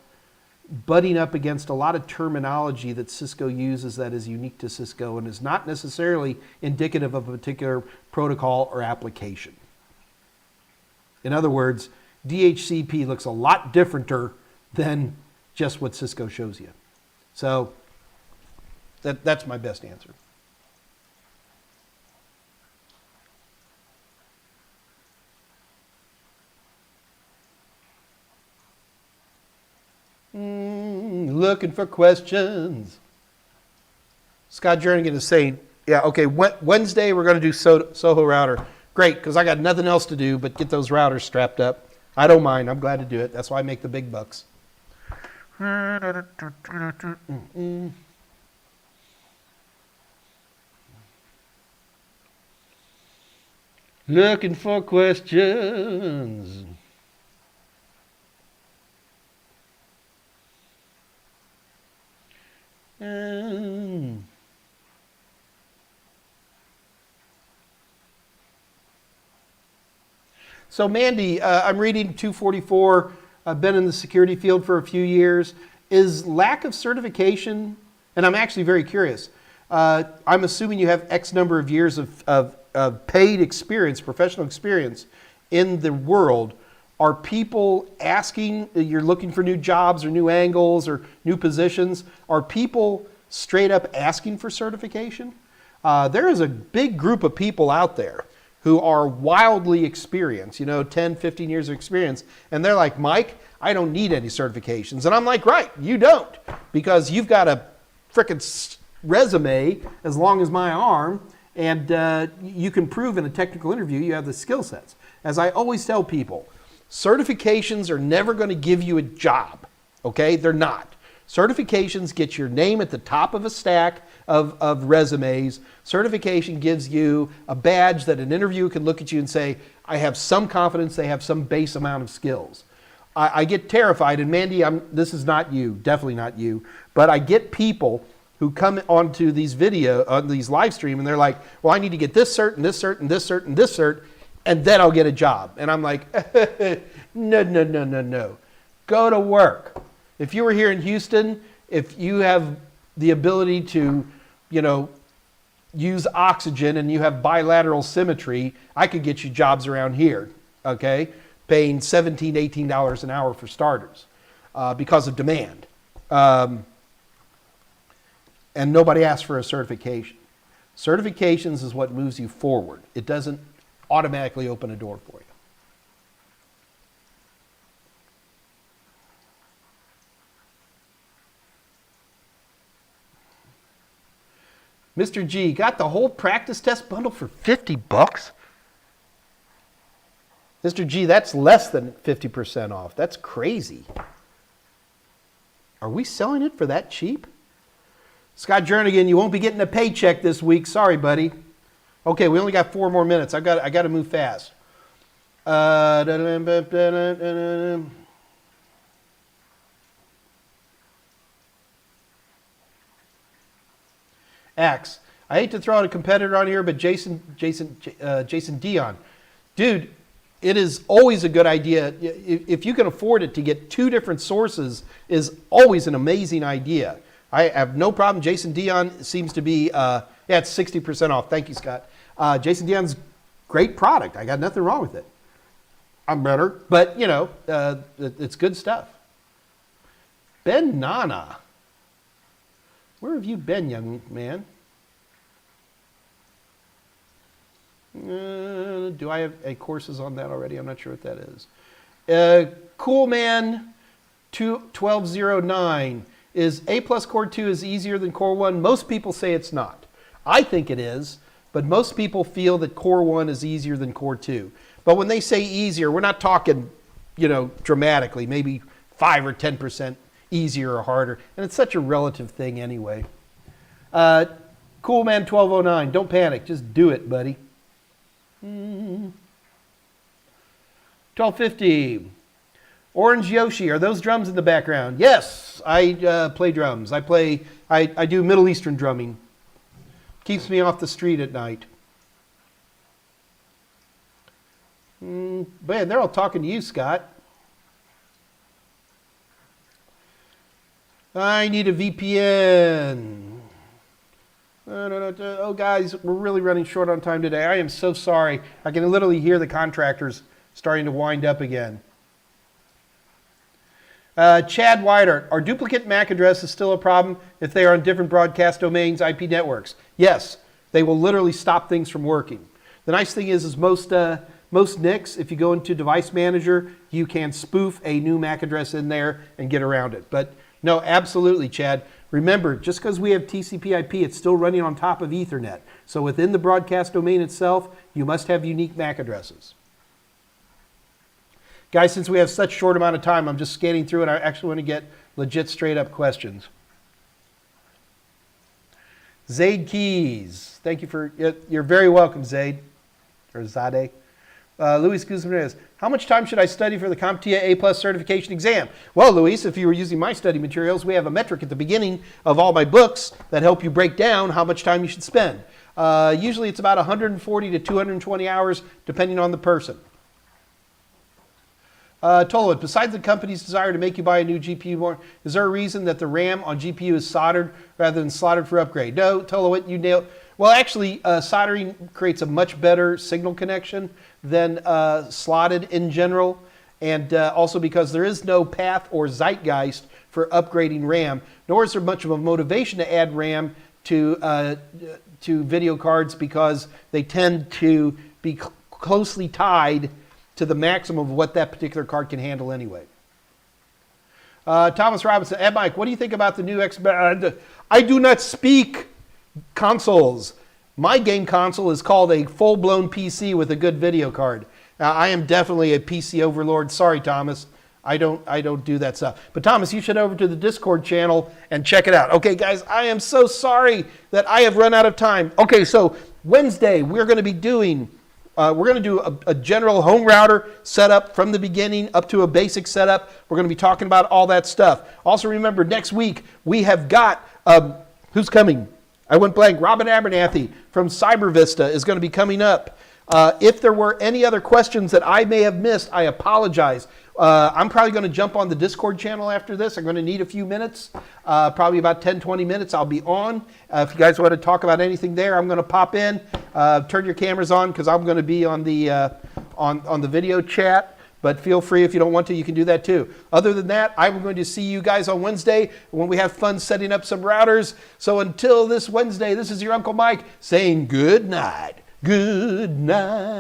butting up against a lot of terminology that Cisco uses that is unique to Cisco and is not necessarily indicative of a particular protocol or application. In other words, DHCP looks a lot differenter than just what Cisco shows you. So that's my best answer. Looking for questions. Scott Jernigan is saying, yeah, okay, Wednesday we're going to do Soho router. Great, because I got nothing else to do but get those routers strapped up. I don't mind. I'm glad to do it. That's why I make the big bucks. Looking for questions. So Mandy, I'm reading 244. I've been in the security field for a few years. Is lack of certification, and I'm actually very curious, I'm assuming you have X number of years of paid experience, professional experience in the world. Are people asking, you're looking for new jobs or new angles or new positions, are people straight up asking for certification? There is a big group of people out there who are wildly experienced, 10, 15 years of experience, and they're like, Mike, I don't need any certifications. And I'm like, right, you don't, because you've got a frickin' resume as long as my arm, and you can prove in a technical interview you have the skill sets. As I always tell people, certifications are never going to give you a job, okay? They're not. Certifications get your name at the top of a stack of resumes. Certification gives you a badge that an interviewer can look at you and say, I have some confidence they have some base amount of skills. I get terrified, and Mandy, this is not you, definitely not you, but I get people who come onto these on these live stream, and they're like, well, I need to get this cert and this cert and this cert and this cert, and then I'll get a job. And I'm like, no. Go to work. If you were here in Houston, if you have the ability to, use oxygen and you have bilateral symmetry, I could get you jobs around here, okay? Paying $17, $18 an hour for starters because of demand. And nobody asks for a certification. Certifications is what moves you forward. It doesn't automatically open a door for you. Mr. G, got the whole practice test bundle for $50? Mr. G, that's less than 50% off. That's crazy. Are we selling it for that cheap? Scott Jernigan, you won't be getting a paycheck this week. Sorry, buddy. Okay, we only got 4 more minutes. I got to move fast. X. I hate to throw out a competitor on here, but Jason Dion. Dude, it is always a good idea. If you can afford it, to get 2 different sources is always an amazing idea. I have no problem. Jason Dion seems to be, it's 60% off. Thank you, Scott. Jason Dion's great product. I got nothing wrong with it. I'm better, but it's good stuff. Ben Nana. Where have you been, young man? Do I have courses on that already? I'm not sure what that is. Coolman 1209. Is A plus Core 2 is easier than Core 1? Most people say it's not. I think it is, but most people feel that Core 1 is easier than Core 2. But when they say easier, we're not talking, dramatically, maybe 5 or 10% easier or harder. And it's such a relative thing anyway. Coolman 1209, don't panic, just do it, buddy. 1250. Orange Yoshi, are those drums in the background? Yes, I play drums. I do Middle Eastern drumming. Keeps me off the street at night. Man, they're all talking to you, Scott. I need a VPN. Oh, guys, we're really running short on time today. I am so sorry. I can literally hear the contractors starting to wind up again. Chad Wider, are duplicate MAC addresses still a problem if they are on different broadcast domains, IP networks? Yes, they will literally stop things from working. The nice thing is most NICs, if you go into Device Manager, you can spoof a new MAC address in there and get around it. But no, absolutely, Chad. Remember, just because we have TCP/IP, it's still running on top of Ethernet. So within the broadcast domain itself, you must have unique MAC addresses. Guys, since we have such short amount of time, I'm just scanning through it. I actually want to get legit straight up questions. Zaid Keys. Thank you for, you're very welcome, Zaid. Or Zade. Luis Guzmanez. How much time should I study for the CompTIA A+ certification exam? Well, Luis, if you were using my study materials, we have a metric at the beginning of all my books that help you break down how much time you should spend. Usually it's about 140 to 220 hours, depending on the person. Tolowit, besides the company's desire to make you buy a new GPU more, is there a reason that the RAM on GPU is soldered rather than slotted for upgrade? No, Tolowit, you nailed. Well, actually, soldering creates a much better signal connection than slotted in general, and also because there is no path or zeitgeist for upgrading RAM, nor is there much of a motivation to add RAM to video cards because they tend to be closely tied to the maximum of what that particular card can handle anyway. Thomas Robinson, Ed Mike, what do you think about the new Xbox? I do not speak consoles. My game console is called a full-blown PC with a good video card. Now, I am definitely a PC overlord. Sorry, Thomas. I don't do that stuff. But Thomas, you should head over to the Discord channel and check it out. Okay, guys, I am so sorry that I have run out of time. Okay, so Wednesday we're going to be doing a general home router setup from the beginning up to a basic setup. We're going to be talking about all that stuff. Also remember, next week we have got Who's coming? I went blank. Robin Abernathy from Cyber Vista is going to be coming up. If there were any other questions that I may have missed, I apologize. I'm probably going to jump on the Discord channel after this. I'm going to need a few minutes, probably about 10, 20 minutes. I'll be on. If you guys want to talk about anything there, I'm going to pop in. Turn your cameras on because I'm going to be on the on the video chat. But feel free, if you don't want to, you can do that too. Other than that, I'm going to see you guys on Wednesday when we have fun setting up some routers. So until this Wednesday, this is your Uncle Mike saying good night. Good night.